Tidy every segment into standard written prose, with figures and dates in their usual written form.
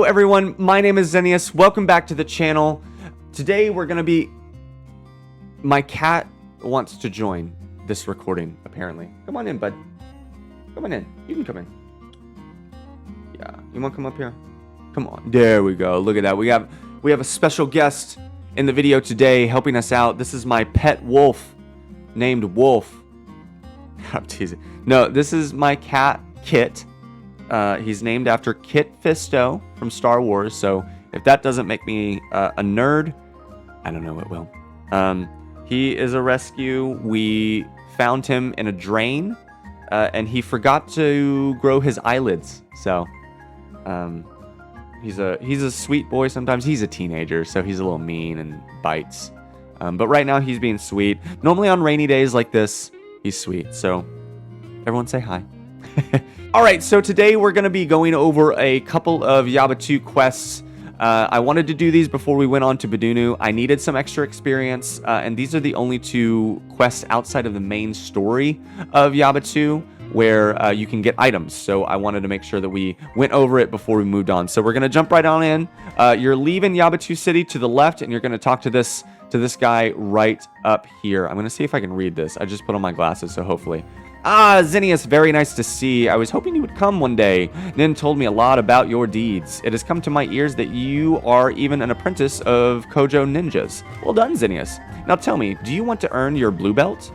Hello everyone, my name is Xenius. Welcome back to the channel. Today we're gonna be... My cat wants to join this recording, apparently. Come on in, bud. Come on in. You can come in. Yeah, you wanna come up here? Come on. There we go. Look at that. We have a special guest in the video today helping us out. This is my pet wolf named Wolf. I'm teasing. No, this is my cat, Kit. He's named after Kit Fisto from Star Wars, so if that doesn't make me a nerd, I don't know what will. He is a rescue. We found him in a drain, and he forgot to grow his eyelids, so he's a sweet boy. Sometimes he's a teenager, so he's a little mean and bites, but right now he's being sweet. Normally on rainy days like this, he's sweet, so everyone say hi. Alright, so today we're going to be going over a couple of Yabutu quests. I wanted to do these before we went on to Bedunu. I needed some extra experience, and these are the only two quests outside of the main story of Yabutu where you can get items. So I wanted to make sure that we went over it before we moved on. So we're going to jump right on in. You're leaving Yabutu City to the left, and you're going to talk to this guy right up here. I'm going to see if I can read this. I just put on my glasses, so hopefully... Ah, Xenius, very nice to see. I was hoping you would come one day. Nin told me a lot about your deeds. It has come to my ears that you are even an apprentice of Kojo ninjas. Well done, Xenius. Now tell me, do you want to earn your blue belt?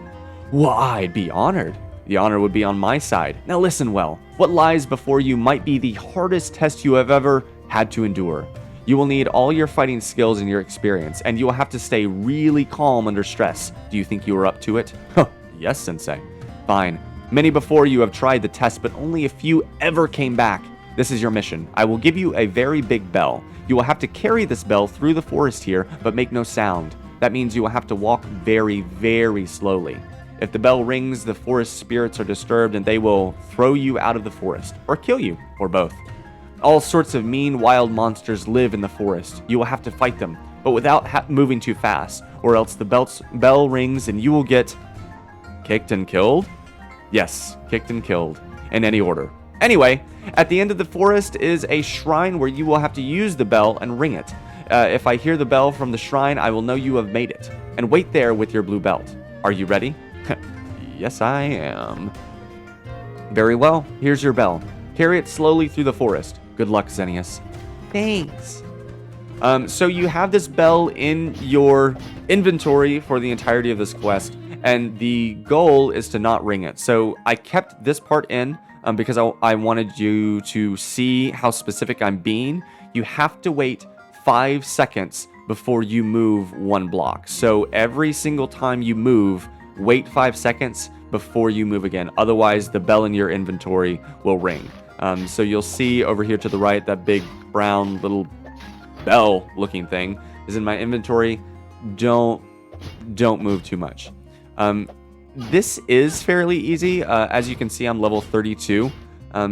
Well, I'd be honored. The honor would be on my side. Now listen well. What lies before you might be the hardest test you have ever had to endure. You will need all your fighting skills and your experience, and you will have to stay really calm under stress. Do you think you are up to it? Yes, Sensei. Fine. Many before you have tried the test, but only a few ever came back. This is your mission. I will give you a very big bell. You will have to carry this bell through the forest here, but make no sound. That means you will have to walk very, very slowly. If the bell rings, the forest spirits are disturbed and they will throw you out of the forest, or kill you, or both. All sorts of mean, wild monsters live in the forest. You will have to fight them, but without moving too fast, or else the bell rings and you will get kicked and killed. Yes, kicked and killed, in any order. Anyway, at the end of the forest is a shrine where you will have to use the bell and ring it. If I hear the bell from the shrine, I will know you have made it. And wait there with your blue belt. Are you ready? Yes, I am. Very well, here's your bell. Carry it slowly through the forest. Good luck, Xenius. Thanks. So you have this bell in your inventory for the entirety of this quest, and the goal is to not ring it. So I kept this part in because I wanted you to see how specific I'm being. You have to wait 5 seconds before you move one block. So every single time you move, wait 5 seconds before you move again. Otherwise, the bell in your inventory will ring. So you'll see over here to the right, that big brown little bell looking thing is in my inventory. Don't move too much. This is fairly easy. As you can see, I'm level 32,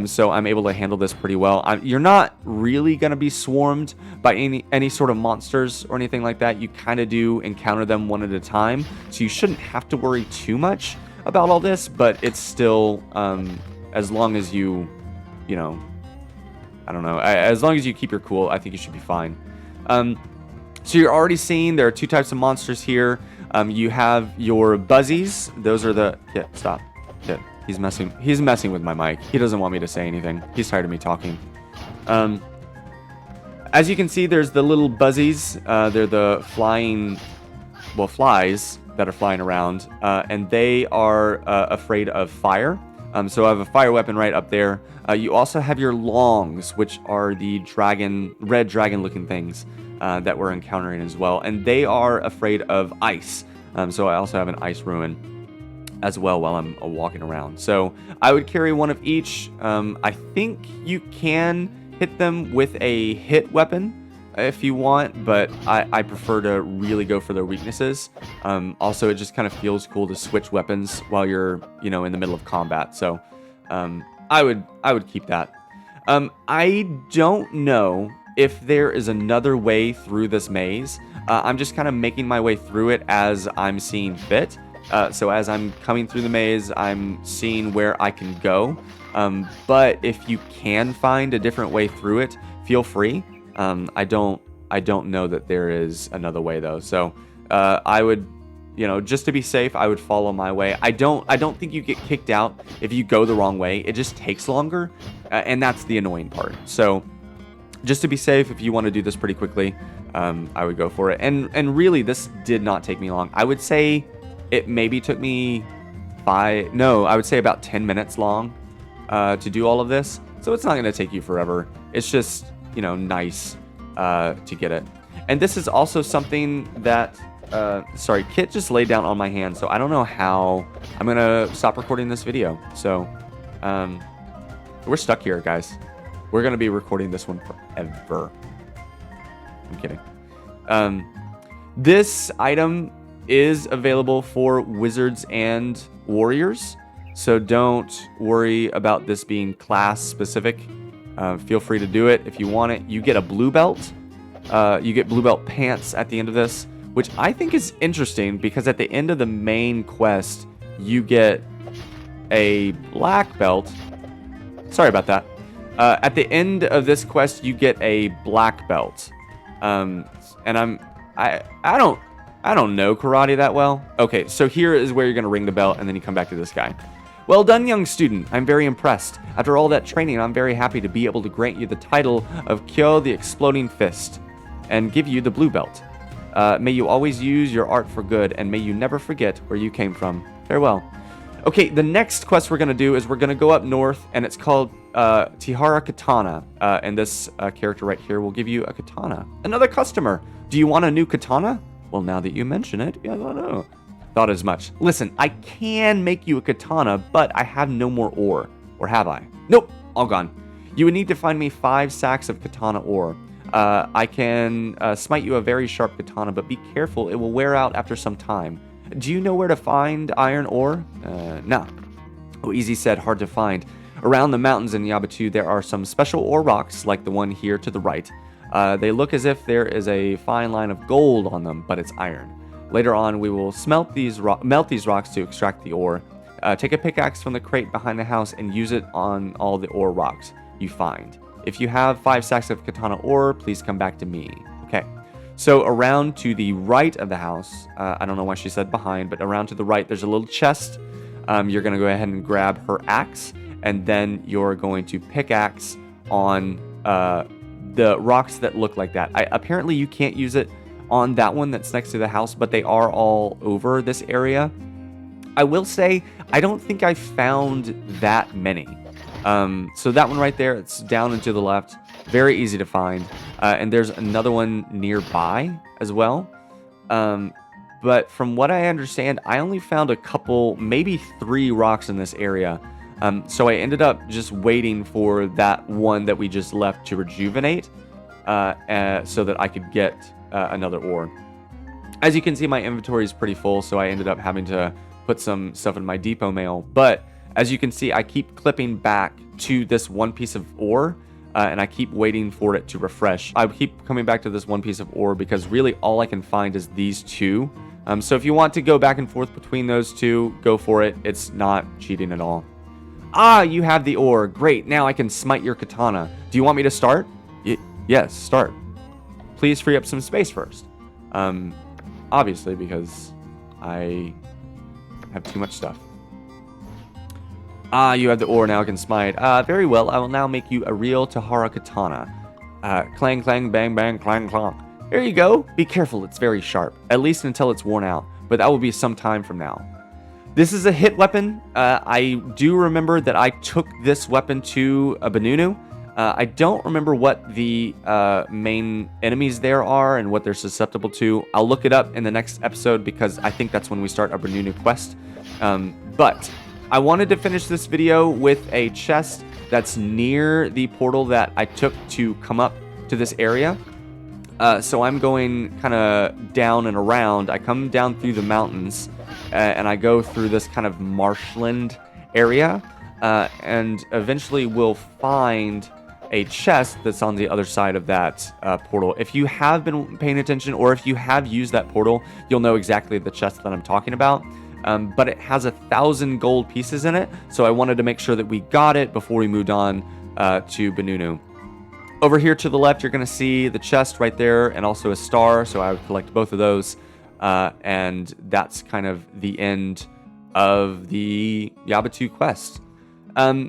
so I'm able to handle this pretty well. You're not really going to be swarmed by any sort of monsters or anything like that. You kind of do encounter them one at a time, so you shouldn't have to worry too much about all this, but it's still, as long as you know, I don't know, as long as you keep your cool, I think you should be fine. So you're already seeing there are two types of monsters here. You have your buzzies. Those are the... Kit, stop. Kit, he's messing with my mic. He doesn't want me to say anything. He's tired of me talking. As you can see, there's the little buzzies. They're the flying... Well, flies that are flying around. And they are afraid of fire. So I have a fire weapon right up there. You also have your longs, which are the red dragon looking things that we're encountering as well. And they are afraid of ice. So I also have an ice ruin as well while I'm walking around. So I would carry one of each. I think you can hit them with a hit weapon if you want, but I prefer to really go for their weaknesses. Also, it just kind of feels cool to switch weapons while you're, in the middle of combat. So I would keep that. I don't know if there is another way through this maze. I'm just kind of making my way through it as I'm seeing fit. So as I'm coming through the maze, I'm seeing where I can go. But if you can find a different way through it, feel free. I don't know that there is another way though. So I would, just to be safe, I would follow my way. I don't think you get kicked out if you go the wrong way. It just takes longer, and that's the annoying part. So just to be safe, if you want to do this pretty quickly, I would go for it. And really, this did not take me long. I would say it maybe took me I would say about 10 minutes long to do all of this. So it's not going to take you forever. It's just, nice to get it. And this is also something that, sorry, Kit just laid down on my hand. So I don't know how I'm going to stop recording this video. So we're stuck here, guys. We're going to be recording this one forever. I'm kidding. This item is available for wizards and warriors, so don't worry about this being class specific. Feel free to do it if you want it. You get a blue belt. You get blue belt pants at the end of this, which I think is interesting because at the end of the main quest, you get a black belt. Sorry about that. At the end of this quest, you get a black belt. And I don't know karate that well. Okay, so here is where you're going to ring the bell, and then you come back to this guy. Well done, young student. I'm very impressed. After all that training, I'm very happy to be able to grant you the title of Kyo the Exploding Fist and give you the blue belt. May you always use your art for good, and may you never forget where you came from. Farewell. Okay, the next quest we're going to do is we're going to go up north, and it's called Tiharakatana. And this character right here will give you a katana. Another customer. Do you want a new katana? Well, now that you mention it, yeah, I don't know. Thought as much. Listen, I can make you a katana, but I have no more ore. Or have I? Nope, all gone. You would need to find me 5 sacks of katana ore. I can smite you a very sharp katana, but be careful, it will wear out after some time. Do you know where to find iron ore? No. Oh, easy said, hard to find. Around the mountains in Yabutu, there are some special ore rocks, like the one here to the right. They look as if there is a fine line of gold on them, but it's iron. Later on, we will melt these rocks to extract the ore. Take a pickaxe from the crate behind the house and use it on all the ore rocks you find. If you have 5 sacks of katana ore, please come back to me. Okay. So around to the right of the house, I don't know why she said behind, but around to the right, there's a little chest. You're going to go ahead and grab her axe, and then you're going to pickaxe on the rocks that look like that. Apparently, you can't use it on that one that's next to the house, but they are all over this area. I will say, I don't think I found that many. So that one right there, it's down and to the left. Very easy to find. And there's another one nearby as well. But from what I understand, I only found a couple, maybe 3 rocks in this area. So I ended up just waiting for that one that we just left to rejuvenate so that I could get another ore. As you can see, my inventory is pretty full, so I ended up having to put some stuff in my depot mail. But as you can see, I keep clipping back to this one piece of ore, and I keep waiting for it to refresh. I keep coming back to this one piece of ore because really all I can find is these 2. So if you want to go back and forth between those 2, go for it. It's not cheating at all. Ah, you have the ore. Great. Now I can smite your katana. Do you want me to start? Yes, start. Please free up some space first. Obviously, because I have too much stuff. Ah, you have the ore, now I can smite. Very well, I will now make you a real Tiharakatana. Clang, clang, bang, bang, clang, clang. There you go. Be careful, it's very sharp. At least until it's worn out. But that will be some time from now. This is a hit weapon. I do remember that I took this weapon to a Benunu. I don't remember what the main enemies there are and what they're susceptible to. I'll look it up in the next episode because I think that's when we start a Benunu quest. But I wanted to finish this video with a chest that's near the portal that I took to come up to this area. So I'm going kind of down and around. I come down through the mountains and I go through this kind of marshland area. And eventually we'll find a chest that's on the other side of that portal. If you have been paying attention or if you have used that portal, you'll know exactly the chest that I'm talking about. But it has 1,000 gold pieces in it, so I wanted to make sure that we got it before we moved on to Benunu. Over here to the left, you're going to see the chest right there and also a star. So I would collect both of those. And that's kind of the end of the Yabutu quest.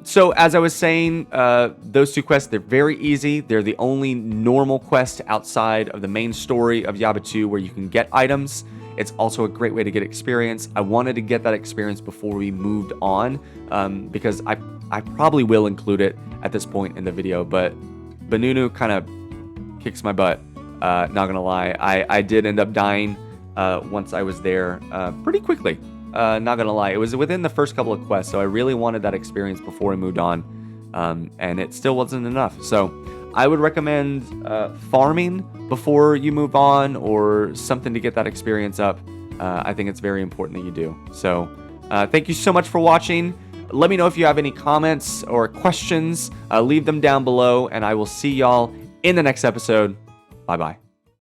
So as I was saying, those 2 quests, they're very easy. They're the only normal quest outside of the main story of Yabutu where you can get items. It's also a great way to get experience. I wanted to get that experience before we moved on, because I probably will include it at this point in the video, but Benunu kind of kicks my butt, not gonna lie. I did end up dying once I was there pretty quickly. Not gonna lie, it was within the first couple of quests, so I really wanted that experience before we moved on, and it still wasn't enough. So I would recommend farming before you move on, or something to get that experience up. I think it's very important that you do. So thank you so much for watching. Let me know if you have any comments or questions. Leave them down below, and I will see y'all in the next episode. Bye-bye.